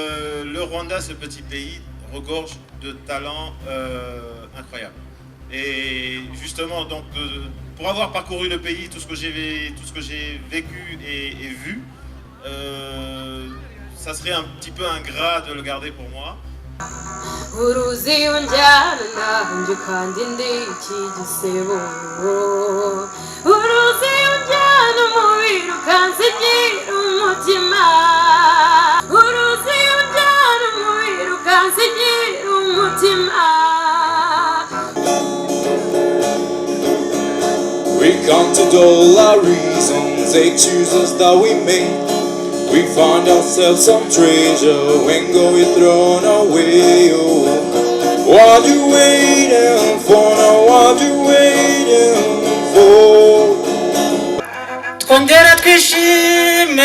Le Rwanda, ce petit pays, regorge de talents incroyables. Et justement, donc, pour avoir parcouru le pays, tout ce que j'ai vécu et vu, ça serait un petit peu ingrat de le garder pour moi. We counted all our reasons, 8 choices that we made. We found ourselves some treasure when going thrown away. Oh, what you waiting for now? What you waiting for? Twongere twishime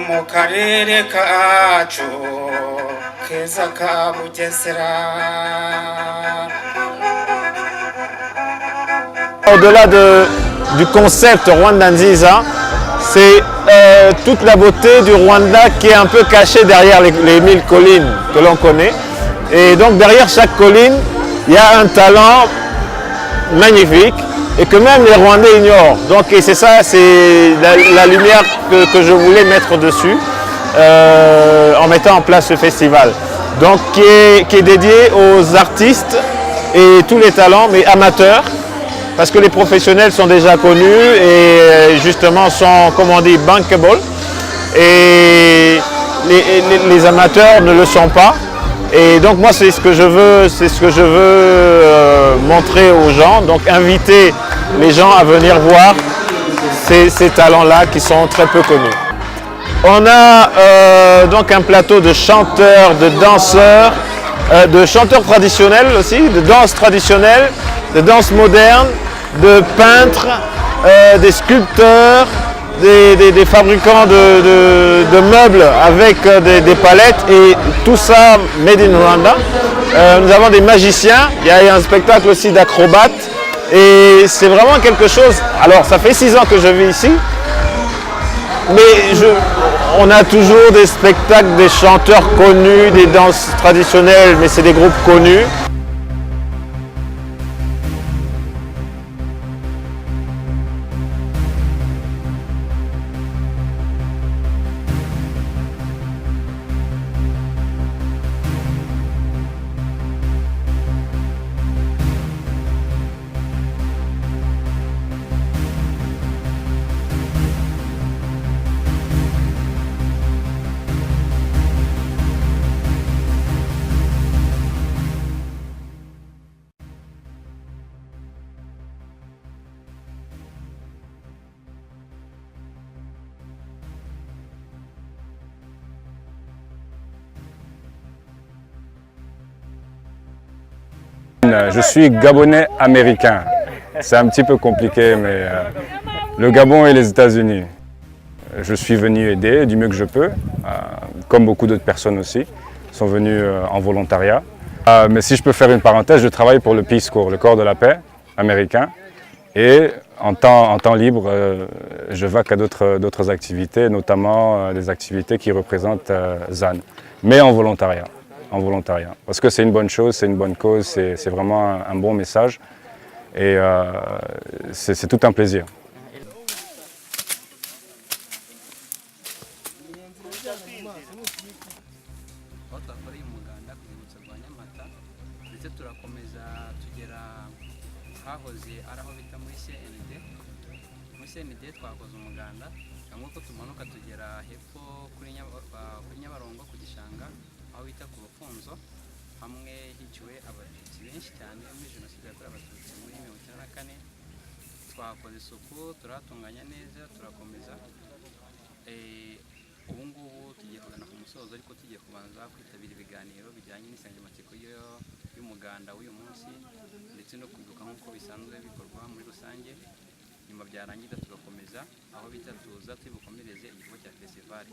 mu karere kacu keza ka Bugesera. Au-delà du concept Rwanda Nziza, c'est toute la beauté du Rwanda qui est un peu cachée derrière les 1000 collines que l'on connaît. Et donc derrière chaque colline, il y a un talent magnifique et que même les Rwandais ignorent. Donc et c'est ça, c'est la lumière que je voulais mettre dessus en mettant en place ce festival. Donc qui est dédié aux artistes et tous les talents, mais amateurs. Parce que les professionnels sont déjà connus et justement sont, comme on dit, bankable. Et les amateurs ne le sont pas. Et donc moi c'est ce que je veux, montrer aux gens. Donc inviter les gens à venir voir ces talents-là qui sont très peu connus. On a donc un plateau de chanteurs, de danseurs, de chanteurs traditionnels aussi, de danse traditionnelle, de danse moderne, de peintres, des sculpteurs, des fabricants de meubles avec des palettes et tout ça made in Rwanda. Nous avons des magiciens, il y a un spectacle aussi d'acrobates et c'est vraiment quelque chose. Alors ça fait 6 ans que je vis ici, mais on a toujours des spectacles, des chanteurs connus, des danses traditionnelles, mais c'est des groupes connus. Je suis Gabonais américain. C'est un petit peu compliqué, mais le Gabon et les États-Unis. Je suis venu aider du mieux que je peux, comme beaucoup d'autres personnes aussi, sont venus en volontariat. Mais si je peux faire une parenthèse, je travaille pour le Peace Corps, le corps de la paix américain. Et en temps libre, je vaque à d'autres activités, notamment des activités qui représentent ZAN, mais en volontariat. Parce que c'est une bonne chose, c'est une bonne cause, c'est vraiment un bon message et c'est tout un plaisir. aho bita ku Rufunzo hamwe hiciwe abatutsi benshi cyane muri jenoside yakorewe abatutsi muri 1994. Twakoze isuku turatunganya neza turakomeza ubu ngubu tugiye kugana ku musozo ariko tugiye kubanza kwitabira ibiganiro bijyanye n'insanganyamatsiko y'umuganda w'uyu munsi ndetse no kwibuka nk'uko bisanzwe bikorwa muri rusange. Nyuma byarangiza tugakomeza aho bita tuza tubukomereze igikorwa cya festival.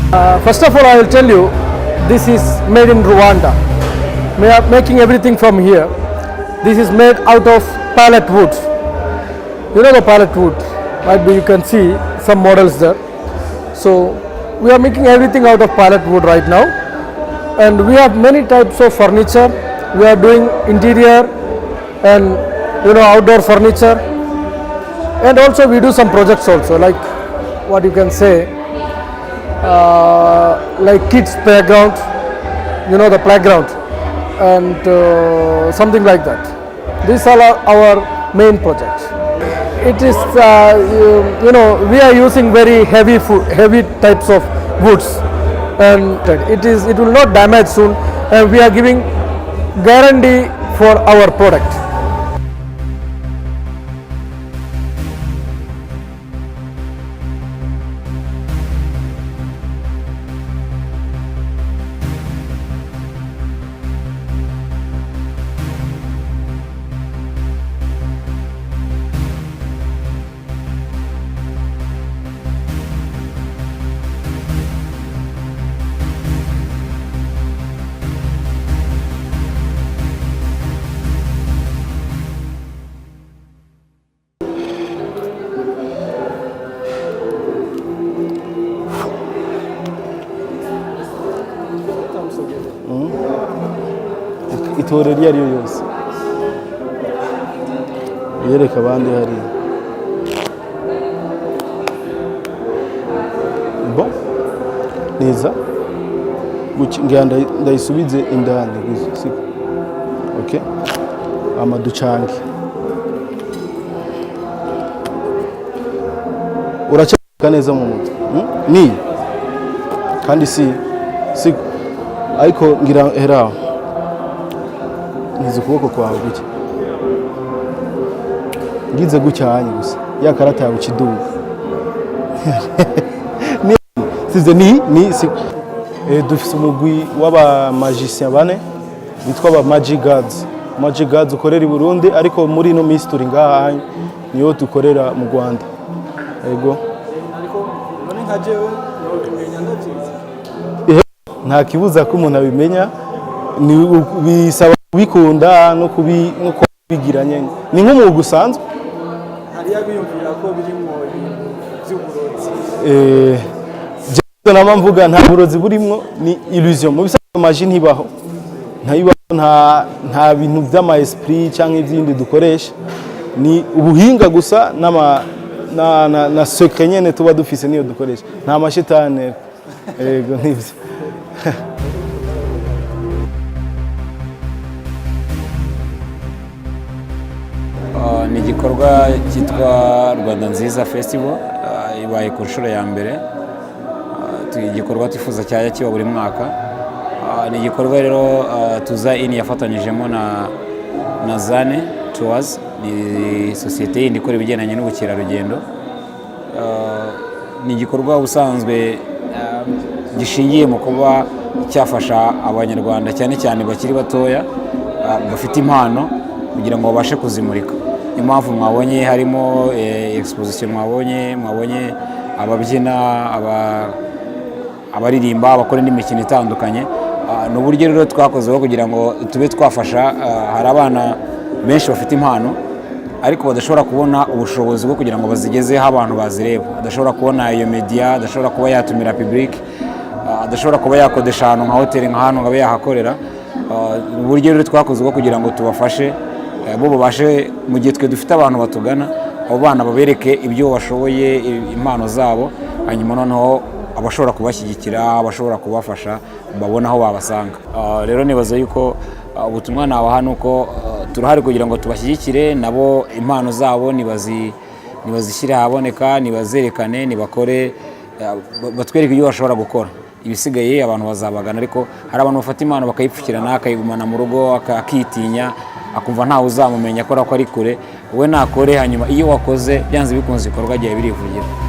First of all, I will tell you, this is made in Rwanda. We are making everything from here. This is made out of pallet wood. You know the pallet wood, right? You can see some models there. So we are making everything out of pallet wood right now, and we have many types of furniture. We are doing interior and outdoor furniture, and also we do some projects also, like what you can say, like kids playground, the playground, and something like that. These are our main projects. It is we are using very heavy types of woods, and it will not damage soon, and we are giving guarantee for our product. Itorero iyo ari yo yose yereka abandi hariya. Bon, neza ngira ndayisubize indani gusa. Okay, amaducange uraceka neza mu mutwe ni kandi si ariko ngira hera ngize ukuboko kwawe gutya, ngize gucyanye gusa ya karata yawe kiduga size dufise umugwi w'aba magiciens bane bitwa aba Magic Gods ukorera i Burundi, ariko muri no minsi turi ngaha niyo dukorera mu Rwanda. Yego, nta kibuza ko umuntu abimenya, bisaba kubikunda no kubigira nyene, ni nk'umwuga usanzwe. Hariya biyumvira ko biri mu by'uburozi. Nama mvuga nta burozi burimwo, ni illusion. Mu bisanzwe magie ntibaho, nta bintu by'ama esprit cyangwa ibyindi dukoresha, ni ubuhinga gusa na secret nyene tuba dufise niyo dukoresha, nta mashitani. Yego, nivyo. Ni igikorwa cyitwa Rwanda Nziza Festival, ibaye ku nshuro ya mbere. Igikorwa twifuza cyajya kiba buri mwaka. Ni igikorwa rero Tuza ini yafatanyijemo na Zane Tours, ni sosiyete yindi ikora ibigendanye n'ubukerarugendo. Ni igikorwa ubusanzwe gishingiye mu kuba cyafasha abanyarwanda cyane cyane bakiri batoya bafite impano kugira ngo babashe kuzimurika. Impamvu mwabonye harimo exposition, mwabonye ababyina, abaririmba, abakora n'imikino itandukanye. Ni uburyo rero twakozeho kugira ngo tube twafasha. Hari abana benshi bafite impano ariko badashobora kubona ubushobozi bwo kugira ngo bazigezeho abantu bazireba, adashobora kubona iyo media, adashobora kuba yatumira public, adashobora kuba yakodesha ahantu nka hoteli nka hano ngo abe yahakorera. Uburyo rero twakozeho kugira ngo tubafashe bo babashe, mu gihe twe dufite abantu batugana, abo bana babereke ibyo bashoboye, impano zabo, hanyuma noneho abashobora kubashyigikira, abashobora kubafasha babona aho babasanga. Rero nibaza yuko ubutumwa nabaha nuko turahari kugira ngo tubashyigikire, nabo impano zabo nibazishyire ahaboneka, nibazerekane, nibakore, batwereke ibyo bashobora gukora. Ibisigaye abantu bazabagana, ariko hari abantu bafata impano bakayipfukirana, akayigumana mu rugo, akitinya, akumva ntawe uzamumenya akora ko ari kure. We nakore, hanyuma iyo wakoze byanze bikunze ibikorwa agiye birivugira.